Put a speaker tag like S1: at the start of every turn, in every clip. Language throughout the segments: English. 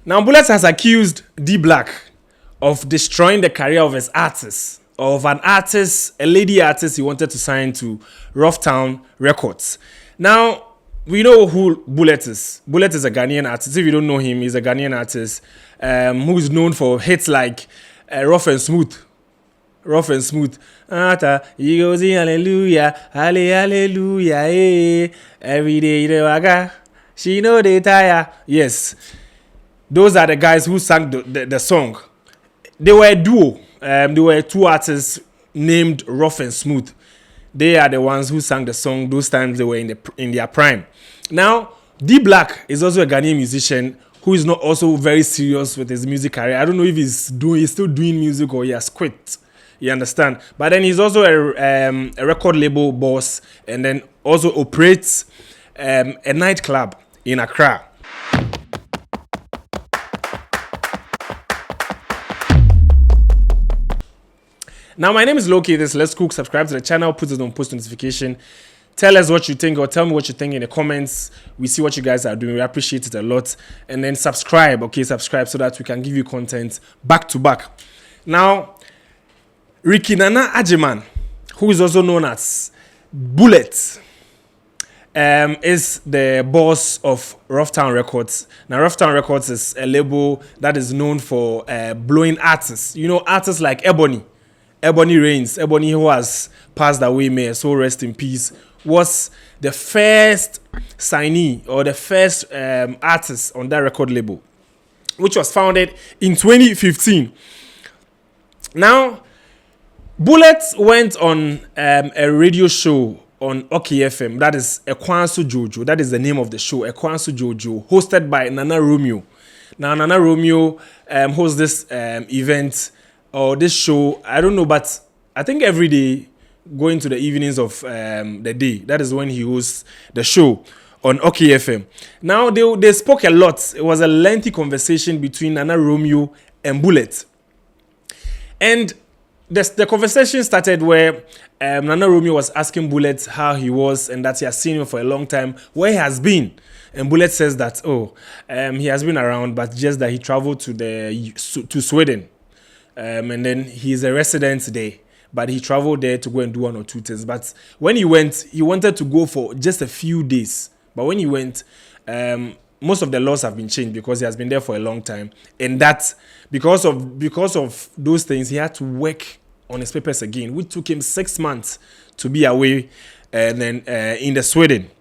S1: Now, Bullet has accused D Black of destroying the career of his artist, of an artist, a lady artist he wanted to sign to Rough Town Records. Now, we know who Bullet is. Bullet is a Ghanaian artist. If you don't know him, he's a Ghanaian artist who is known for hits like Rough and Smooth. Rough and Smooth. He goes, hallelujah, hallelujah, eh. Every day they waga, she know they tire. Yes, those are the guys who sang the song. They were a duo. They were two artists named Rough and Smooth. They are the ones who sang the song. Those times they were in their prime. Now, D Black is also a Ghanaian musician who is not also very serious with his music career. I don't know if he's still doing music or he has quit. You understand? But then he's also a record label boss and then also operates a nightclub in Accra. Now, my name is Loki. This Let's Cook. Subscribe to the channel. Put it on post notification. Tell us what you think or tell me what you think in the comments. We see what you guys are doing. We appreciate it a lot. And then subscribe. Okay, subscribe so that we can give you content back to back. Now, Ricky Nana Ajiman, who is also known as Bullet, is the boss of Rough Town Records. Now, Rough Town Records is a label that is known for blowing artists. You know, artists like Ebony Reigns, Ebony, who has passed away, may so rest in peace, was the first signee or the first artist on that record label, which was founded in 2015. Now, Bullet went on a radio show on Oki FM. That is Ekwansu Jojo. That is the name of the show, Ekwansu Jojo, hosted by Nana Romeo. Now, Nana Romeo hosts this event or this show. I don't know, but I think every day, going to the evenings of the day, that is when he hosts the show on Oki FM. Now, they spoke a lot. It was a lengthy conversation between Nana Romeo and Bullet. And the conversation started where Nana Romeo was asking Bullet how he was and that he has seen him for a long time, where he has been. And Bullet says that, he has been around, but just that he traveled to Sweden. And then he's a resident there, but he traveled there to go and do one or two things. But when he went, he wanted to go for just a few days. But when he went, most of the laws have been changed because he has been there for a long time. And that, because of those things, he had to work on his papers again, which took him 6 months to be away and then in Sweden.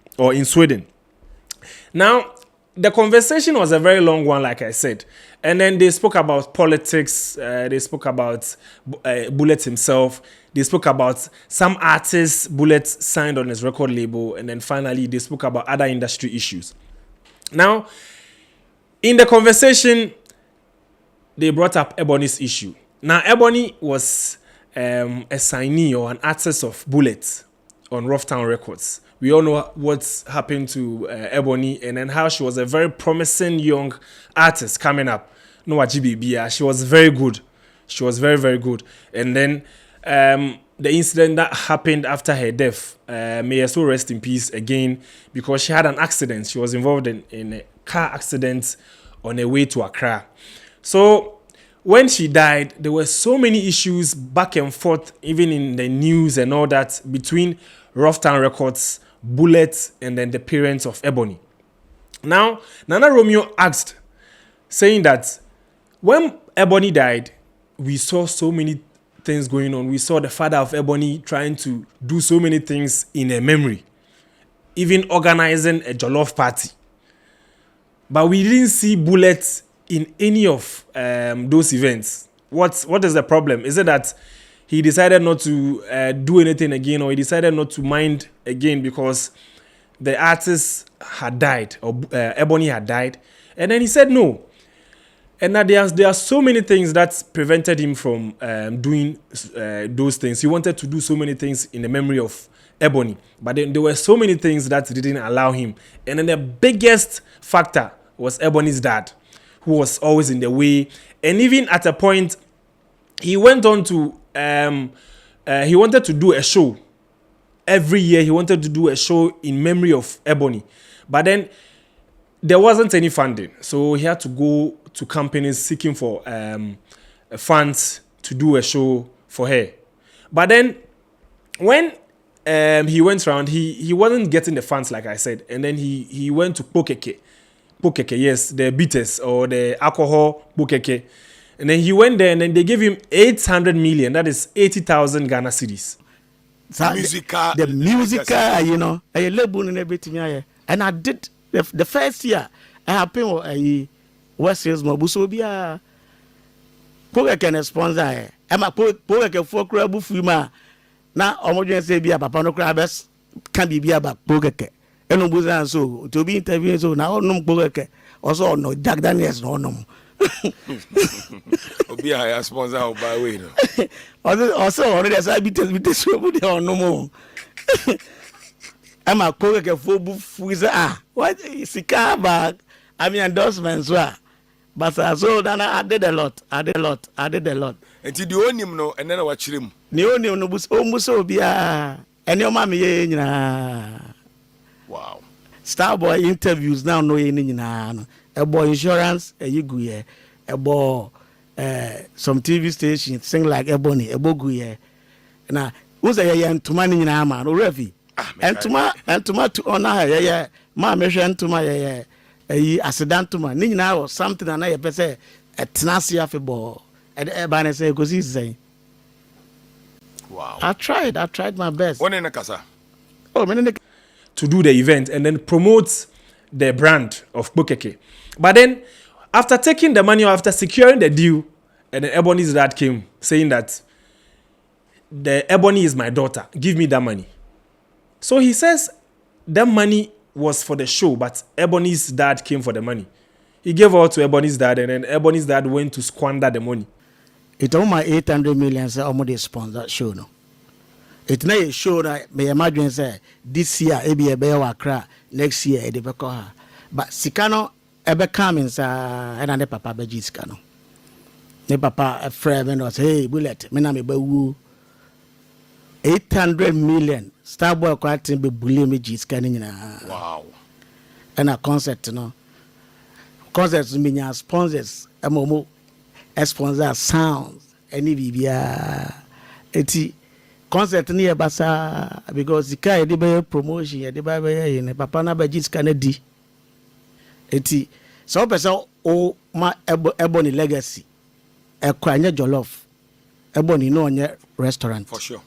S1: Now, the conversation was a very long one, like I said. And then they spoke about politics. They spoke about Bullet himself. They spoke about some artists Bullet signed on his record label. And then finally, they spoke about other industry issues. Now, in the conversation, they brought up Ebony's issue. Now, Ebony was a signee or an artist of Bullet on Rough Town Records. We all know what's happened to Ebony and then how she was a very promising young artist coming up. No, she was very good. She was very, very good. And then the incident that happened after her death, may her soul rest in peace again, because she had an accident. She was involved in a car accident on her way to Accra. So when she died, there were so many issues back and forth, even in the news and all that, between Rough Town Records, Bullet, and then the parents of Ebony. Now, Nana Romeo asked, saying that when Ebony died, we saw so many things going on. We saw the father of Ebony trying to do so many things in her memory, even organizing a jollof party. But we didn't see Bullet in any of those events. What is the problem? Is it that he decided not to do anything again, or he decided not to mind again because the artist had died, or Ebony had died? And then he said no. And now there are so many things that prevented him from doing those things. He wanted to do so many things in the memory of Ebony, but then there were so many things that didn't allow him. And then the biggest factor was Ebony's dad, who was always in the way. And even at a point, he went on to he wanted to do a show every year. He wanted to do a show in memory of Ebony, but then there wasn't any funding, so he had to go to companies seeking for funds to do a show for her. But then when he went around, he wasn't getting the funds, like I said, and then he went to Pokeke, yes, the bitters or the alcohol Pokeke, and then he went there and then they gave him 800 million, that is 80,000 Ghana cedis.
S2: The musical, you know, I label and everything, and I did the first year. I happened a West Sales Mobuso be a Pokeke sponsor. I'm a Pokeke for crab fuma. Now, I'm say be a papa no crabs can be about Pokeke. And no buzan so to be interviewed so now no Pokeke also no Jack Daniels no no.
S3: Be a sponsor by way.
S2: Also already as I be this no more. I'm a Pokeke for booth. What is the car bag? I mean endorsements were. But so then I did a lot. And
S3: Until you own him no, and then I watch him.
S2: Neon no bus almost so be and your mammy.
S3: Wow.
S2: Starboy interviews now no a boy insurance a you a boy some TV stations sing like Ebony a boguye. Now who's a young to money in a man or revi and to my to honor ma mission to my accident to my nina or something and I say a tenacity of a ball and everybody say because he's saying
S3: wow.
S2: I tried my best.
S3: One in a casa.
S2: Oh,
S1: to do the event and then promote the brand of Pokeke. But then, after taking the money, after securing the deal, and then Ebony's dad came saying that the Ebony is my daughter, give me that money. So he says that money was for the show, but Ebony's dad came for the money. He gave all to Ebony's dad, and then Ebony's dad went to squander the money.
S2: It's almost 800 million. Say almost sponsor show no. It's not a show that may imagine say this year maybe a bear wakra next year they be call. But Sikano ebe coming sa and the papa beji Sikano. Ne papa a friend was hey bullet me na me be wu 800 million Starboy kwatin be bully me Sikano nyina.
S3: Wow.
S2: And a concert no. Concerts mean sponsors amomo sponsor sounds any bibia eti concert near basa because the guy dey buy promotion dey buy in papa na ba jiska na di eti so person o ma Ebony legacy e kwanye jollof Ebony no onye restaurant
S3: for sure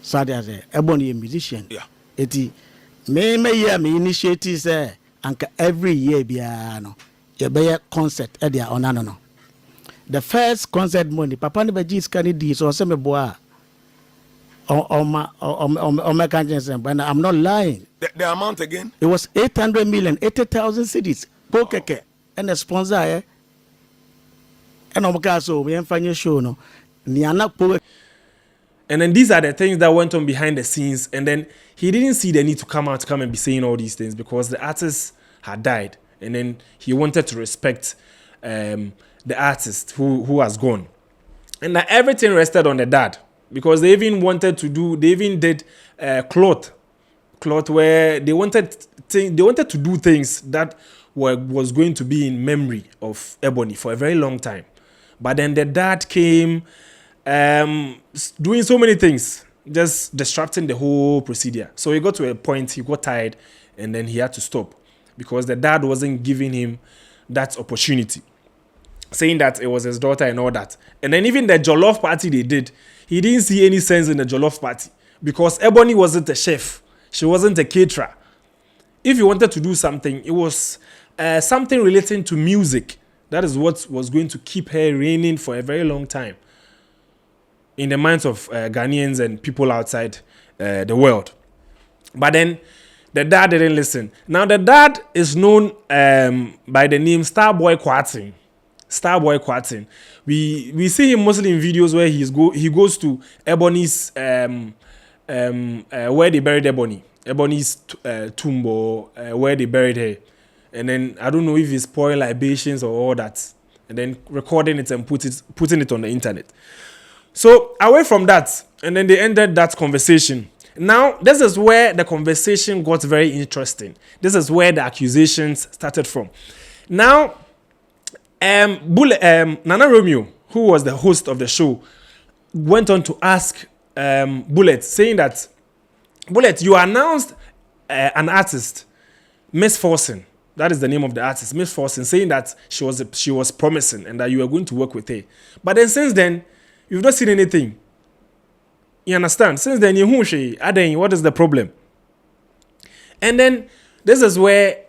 S2: so that Ebony a musician
S3: yeah
S2: eti me year me initiative say anka every year bia no ye be concert e dia onano no the first concert money papa na ba jiska na di so say me boa but I'm not lying.
S3: The amount again?
S2: It was 800 million, 80,000 cities. Pokeke and a sponsor, and so we ain't find your show no.
S1: And then these are the things that went on behind the scenes. And then he didn't see the need to come and be saying all these things because the artist had died. And then he wanted to respect the artist who has gone. And that everything rested on the dad. Because they even did cloth where they wanted to do things that was going to be in memory of Ebony for a very long time. But then the dad came doing so many things, just disrupting the whole procedure. So he got to a point, he got tired, and then he had to stop because the dad wasn't giving him that opportunity, saying that it was his daughter and all that. And then even the Jollof party they did, he didn't see any sense in the Jollof party because Ebony wasn't a chef. She wasn't a caterer. If you wanted to do something, it was something relating to music. That is what was going to keep her reigning for a very long time in the minds of Ghanaians and people outside the world. But then the dad didn't listen. Now the dad is known by the name Starboy Kwatin. Starboy Kwatin. We see him mostly in videos where he goes to Ebony's where they buried Ebony's tomb or where they buried her, and then I don't know if he's pouring libations or all that, and then recording it and putting it on the internet. So away from that, and then they ended that conversation. Now this is where the conversation got very interesting. This is where the accusations started from. Now Nana Romeo, who was the host of the show, went on to ask Bullet, saying that, Bullet, you announced an artist, Miss Forson. That is the name of the artist, Miss Forson, saying that she was promising and that you were going to work with her. But then since then, you've not seen anything. You understand? Since then, what is the problem? And then this is where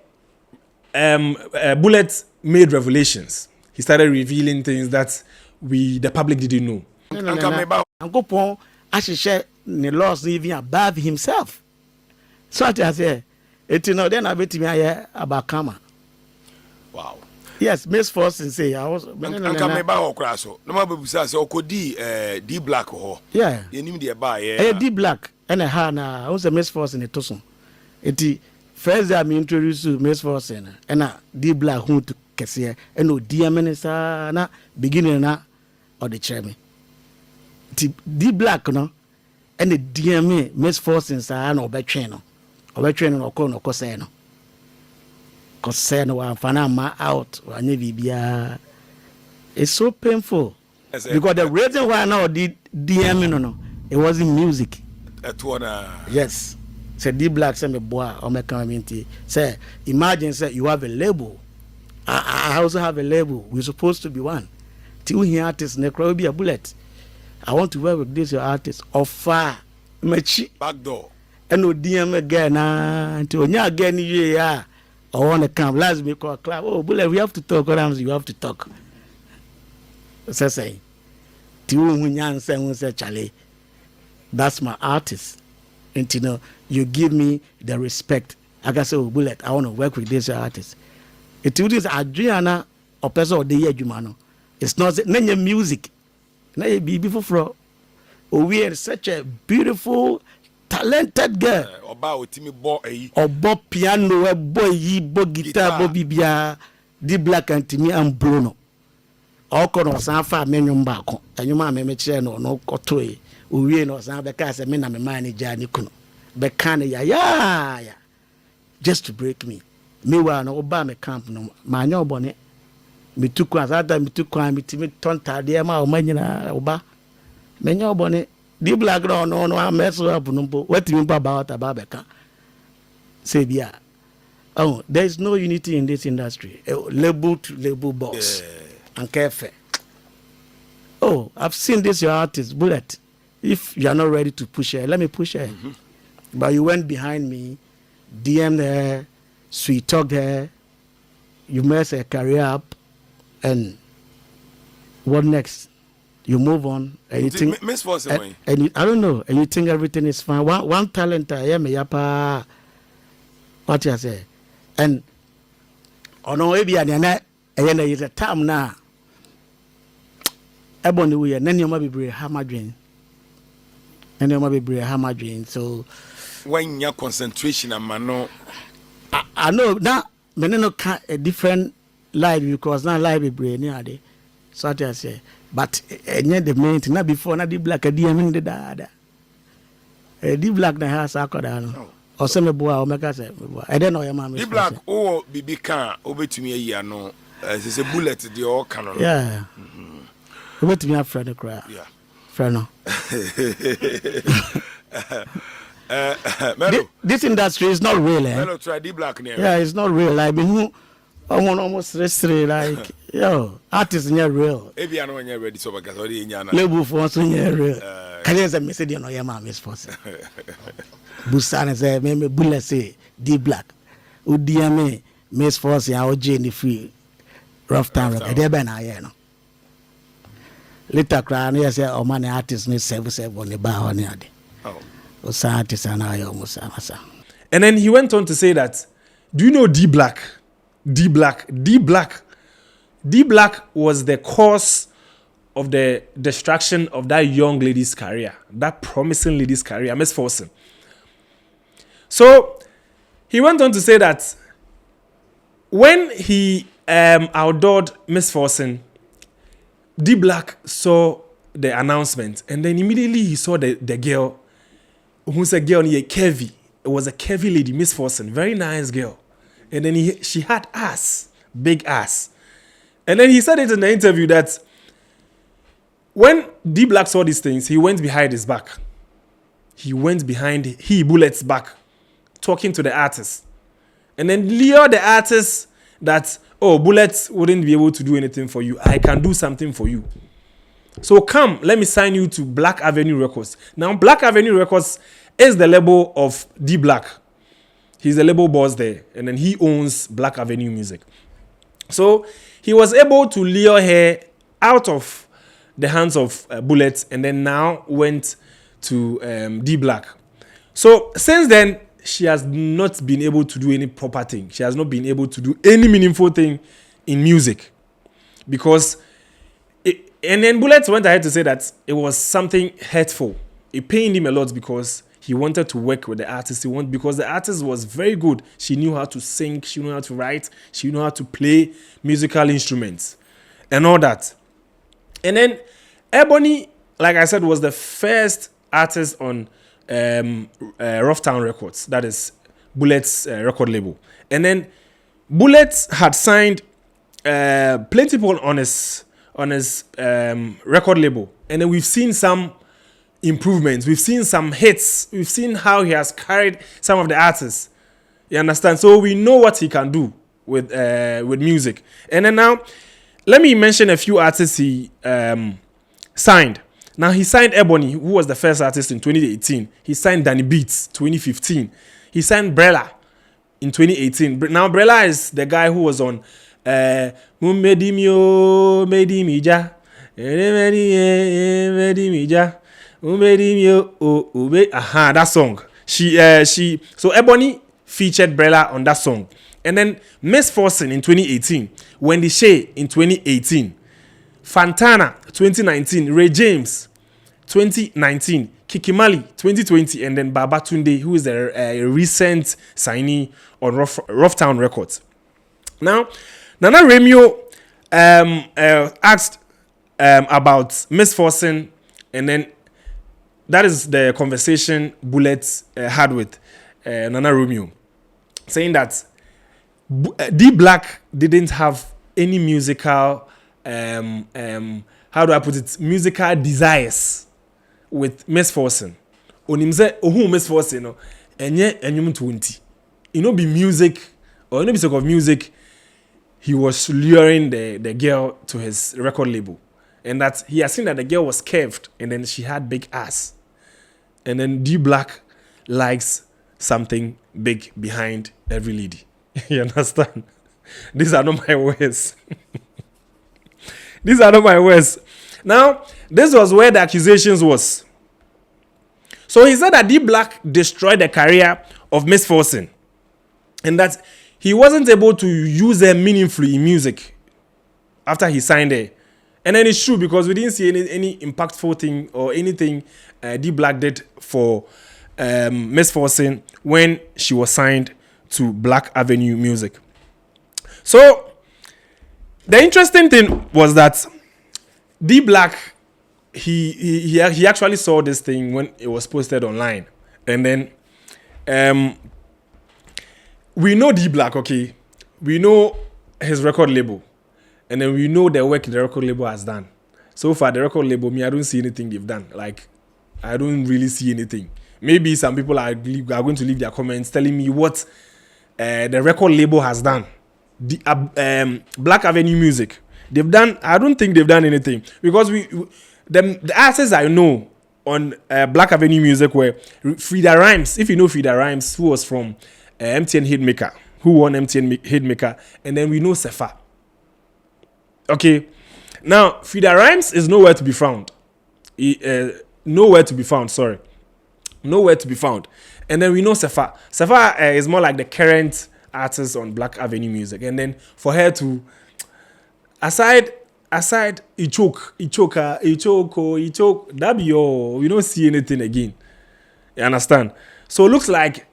S1: Bullet made revelations. He started revealing things that the public didn't know.
S2: Ankopon ahyehyɛ ne laws even above himself. So I say, then I bet me abakama.
S3: Wow.
S2: Yes, Miss Forson say I was.
S3: Anka me ba okra so. No ma bebusa say okodi D Black ho.
S2: Yeah.
S3: Yenim de ba ye.
S2: D Black and a ha na who say Miss Forson e to so. Eti first I me introduce to Miss Forson and na D Black who to kese and no DM minister na beginning na or the chairman. D Black no and the DM Miss Forson sa na obetwe no. Obetwe no ko no ko say no. Concern wa fana ma out anye bibia. It's so painful. Because the reason why now did DM no, it wasn't music. Yes. Say D Black say me boy or me community. Say imagine say you have a label. I also have a label. We're supposed to be one. Till here artist ne crowd be a Bullet. I want to work with this your artist. Offer mechi
S3: back door.
S2: And no DM again until nya again yeah. I want to come. Last week call club. Oh, Bullet, we have to talk. You have to talk. So say, Charlie, that's my artist. And you know, you give me the respect. I can say, oh, Bullet, I want to work with this artist. It is Adriana or person of the year, Jumano. It's not name music. Nay be before. Oh, we are such a beautiful, talented girl. Obo piano, boy, ye bo guitar, bo bibia, D Black and Timmy and Bruno. All con of Sanfa menu bako, and you mamma me no cotoi. We no San Becas and Mena manager Nicono. Becana ya. Just to break me. Me were no Obama camp no, my no bonnet. Me took us out, me took me Timmy Tonta, dear ma or manina Oba. Menyo bonnet. D Black no, I mess up. What do you mean about Babeka? Say, yeah. Oh, there is no unity in this industry. Label to label box. And careful. Oh, I've seen this, your artist, Bullet. If you are not ready to push her, let me push her. Mm-hmm. But you went behind me, DM'd her, sweet talked her, you messed her career up, and what next? You move on, and you think
S3: Miss Forson,
S2: I don't know, and you think everything is fine. One talent, I am yapa. What you say? And no, maybe and is a time now. Ebony we and then you might be brave hammer drain. And you might be brave hammer drain. So
S3: when your concentration and mano,
S2: I know now. Me no a different life because now life be brave near day. So what I say. But the main thing not before not D Black a DM in the dada. D Black na house akoda. Or some boy or make us I don't know your mom.
S3: D Black oh BB can over to me a year no. It's a Bullet the all canon.
S2: Yeah. Over to me a friend cry.
S3: Yeah.
S2: Friend no. This industry is not real, eh?
S3: Melo try D Black name.
S2: Yeah, it's not real. Like who I want almost restri like yo, artists not real.
S3: Maybe I know when you're ready so because already in Yana.
S2: Label for so real. Can you say message no your mom is Forson. Busana say me Bullet say D Black. Udiame Miss Forson or Jane free rough time. They be na here no. Later cry no say o man artist no 7 on the bar on here. Oh. O artist na I almost amasa.
S1: And then he went on to say that, do you know D Black? D Black was the cause of the destruction of that young lady's career, that promising lady's career, Miss Forson. So he went on to say that when he outdoored Miss Forson, D Black saw the announcement and then immediately he saw the girl, who's a girl near Kevy. It was a Kevy lady, Miss Forson, very nice girl. And then she had ass, big ass. And then he said it in the interview that when D Black saw these things, he went behind his back. He went behind Bullet's back, talking to the artist. And then lure the artist that, oh, Bullet wouldn't be able to do anything for you. I can do something for you. So come, let me sign you to Black Avenue Records. Now, Black Avenue Records is the label of D Black. He's the label boss there. And then he owns Black Avenue Music. So he was able to lure her out of the hands of Bullet and then now went to D Black. So since then, she has not been able to do any proper thing. She has not been able to do any meaningful thing in music. Because, and then Bullet went ahead to say that it was something hurtful. It pained him a lot because he wanted to work with the artist. Because the artist was very good. She knew how to sing, she knew how to write, she knew how to play musical instruments and all that. And then Ebony, like I said, was the first artist on Rough Town Records, that is Bullet's record label. And then Bullet had signed plenty people on his record label, and then we've seen some improvements, we've seen some hits, we've seen how he has carried some of the artists. You understand? So we know what he can do with music. And then now, let me mention a few artists he signed. Now, he signed Ebony, who was the first artist in 2018. He signed Danny Beats, 2015. He signed Brella in 2018. Now, Brella is the guy who was on Mumedimio Medimija. That song. So Ebony featured Brella on that song. And then Miss Forson in 2018. Wendy Shea in 2018. Fantana 2019, Ray James 2019, Kikimali 2020, and then Babatunde, who is a recent signee on Rough Town Records. Now, Nana Remio asked about Miss Forson, and then that is the conversation Bullet had with Nana Romeo, saying that D Black didn't have any musical how do I put it? Musical desires with Miss Forson. Onimze ohu Miss Forson no enye enyum 20. You know, be music or you know, because of music, he was luring the girl to his record label, and that he has seen that the girl was curved and then she had big ass, and then D Black likes something big behind every lady. You understand? These are not my words. These are not my words. Now, this was where the accusations was. So he said that D Black destroyed the career of Miss Forson, and that he wasn't able to use her meaningfully in music after he signed her. And then it's true, because we didn't see any impactful thing or anything D Black did for Miss Forson when she was signed to Black Avenue Music. So the interesting thing was that D Black, he actually saw this thing when it was posted online, and then we know D Black, okay, we know his record label, and then we know the work the record label has done. So far, the record label, I don't see anything they've done. Like, I don't really see anything. Maybe some people are going to leave their comments telling me what the record label has done. The Black Avenue Music, they've done. I don't think they've done anything, because the artists I know on Black Avenue Music were Frida Rhymes. If you know Frida Rhymes, who was from MTN Hitmaker, who won MTN Hitmaker, and then we know Sefa. Okay, now Frida Rhymes is nowhere to be found. Nowhere to be found. Sorry, nowhere to be found. And then we know Sefa. Sefa is more like the current artist on Black Avenue Music, and then for her to aside he choke that be all. We don't see anything again. You understand? So it looks like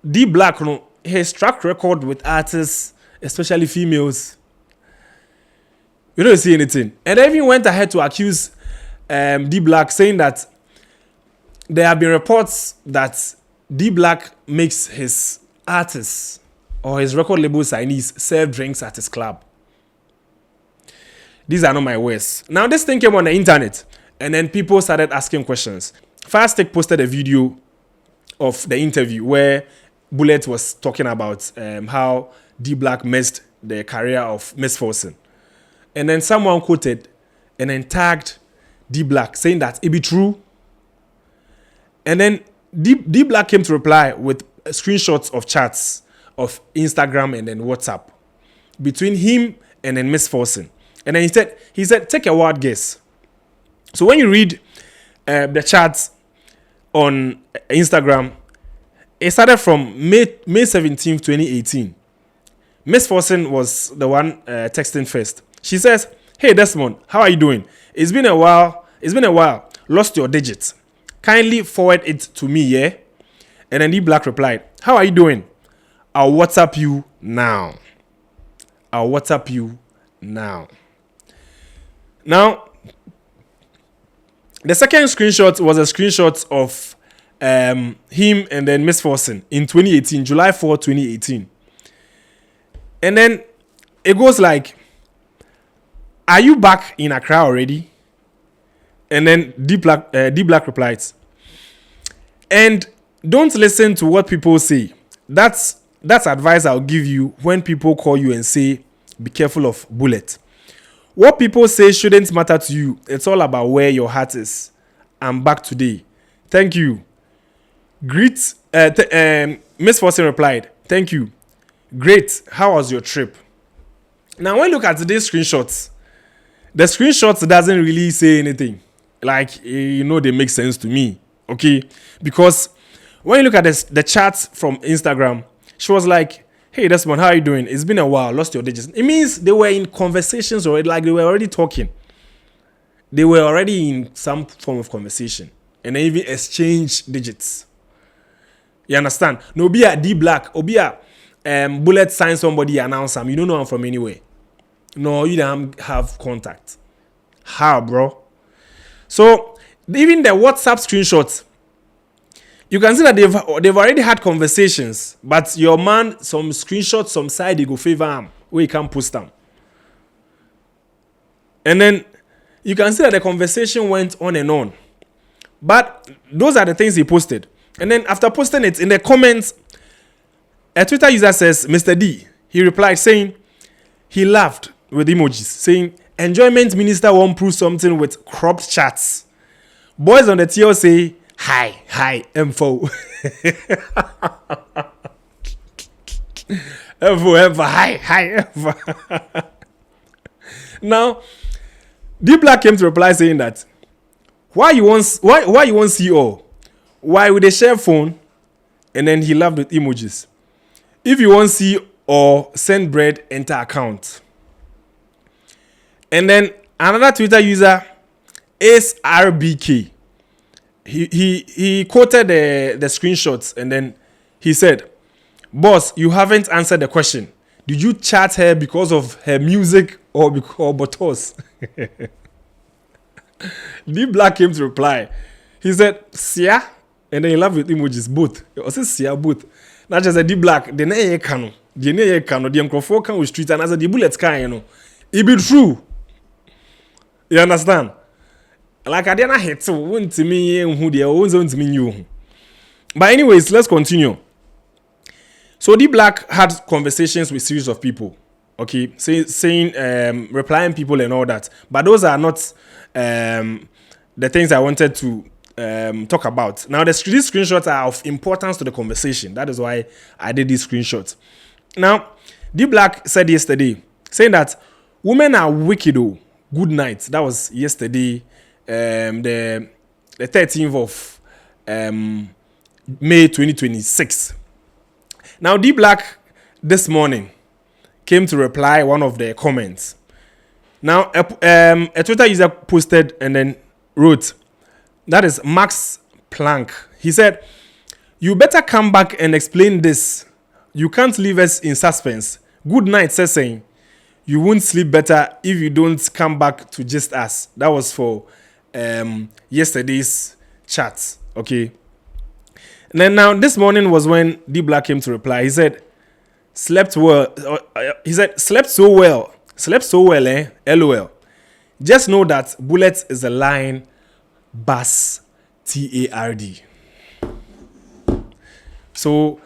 S1: D Black, you know, his track record with artists, especially females, we don't see anything. And they even went ahead to accuse D Black, saying that there have been reports that D Black makes his artists or his record label signees serve drinks at his club. These are not my words. Now, this thing came on the internet, and then people started asking questions. Firestick posted a video of the interview where Bullet was talking about how D Black messed the career of Miss Forson. And then someone quoted and then tagged D Black saying that it be true. And then D Black came to reply with screenshots of chats of Instagram and then WhatsApp between him and then Miss Forson. And then he said, take a wild guess. So when you read the chats on Instagram, it started from May 17th, 2018. Miss Forson was the one texting first. She says, hey Desmond, how are you doing? It's been a while. Lost your digits. Kindly forward it to me, yeah? And then D Black replied, how are you doing? I'll WhatsApp you now. Now, the second screenshot was a screenshot of him and then Miss Forson in 2018, July 4, 2018. And then it goes like, are you back in Accra already? And then D Black replies, and don't listen to what people say. That's advice I'll give you when people call you and say, be careful of Bullet. What people say shouldn't matter to you. It's all about where your heart is. I'm back today. Thank you. Greet. Miss Forson replied, thank you. Great. How was your trip? Now, when you look at today's screenshots, the screenshots doesn't really say anything. Like, they make sense to me. Okay? Because when you look at the chats from Instagram, she was like, hey, Desmond, how are you doing? It's been a while. Lost your digits. It means they were in conversations already. Like, they were already talking. They were already in some form of conversation. And they even exchange digits. You understand? No, be a D Black. Or be a Bullet sign somebody, announce them. You don't know them from anywhere. No, you don't have contact. How, bro? So, even the WhatsApp screenshots, you can see that they've already had conversations, but your man, some screenshots, some side, they go favor him, where you can't post them. And then you can see that the conversation went on and on. But those are the things he posted. And then after posting it, in the comments, a Twitter user says, Mr. D, he replied saying, he laughed with emojis, saying, enjoyment minister won't prove something with cropped chats. Boys on the TL say, hi, info. info, hi, info. Now, D Black came to reply saying that, why you want see all? Why would they share phone? And then he laughed with emojis. If you want see or send bread, enter account. And then another Twitter user, Ace RBK, he quoted the screenshots and then he said, boss, you haven't answered the question. Did you chat her because of her music or because botos? D Black came to reply. He said, Sia, and then he laughed with emojis, both. He said, Sia, both. Not just a D Black, the name cano, the name cano, the microphone can with street, and as a D Bullet can, it be true. You understand? Like I didn't hate so won't me who they won't me you. But anyways, let's continue. So D Black had conversations with series of people, okay, saying replying people and all that. But those are not the things I wanted to talk about. Now these screenshots are of importance to the conversation. That is why I did these screenshots. Now D Black said yesterday, saying that women are wicked. Oh, good night. That was yesterday. The 13th of May 2026. Now D Black this morning came to reply one of the comments. Now a Twitter user posted and then wrote, that is Max Planck. He said, you better come back and explain this. You can't leave us in suspense. Good night, says saying. You won't sleep better if you don't come back to just us. That was for yesterday's chat, okay? And then now this morning was when D Black came to reply. He said, slept well. He said, slept so well, eh? LOL. Just know that bullet is a line, bus, TARD. So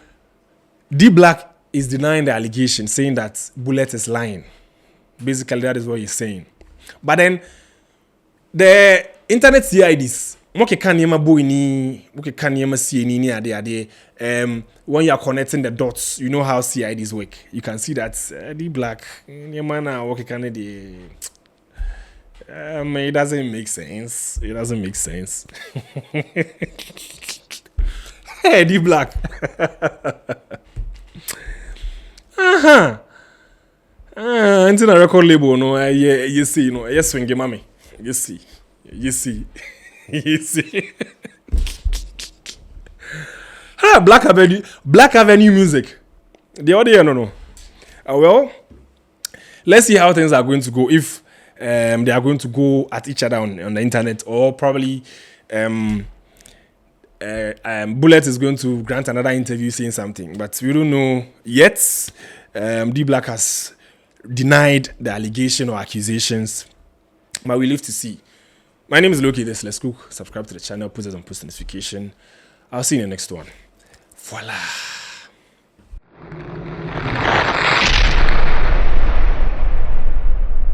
S1: D Black is denying the allegation, saying that bullet is lying. Basically, that is what he's saying. But then the internet CIDs, when you are connecting the dots, you know how CIDs work. You can see that D Black, it doesn't make sense. It doesn't make sense. Hey, D Black. Into the record label, no, you see, no, yes, swing your mommy. You see. Black Avenue music. The audio, no. Well, let's see how things are going to go. If they are going to go at each other on the internet, or probably Bullet is going to grant another interview saying something, but we don't know yet. D Black has denied the allegation or accusations, but we live to see. My name is Loki. This Let's Cook. Subscribe to the channel, put it on post notification. I'll see you in the next one. Voila.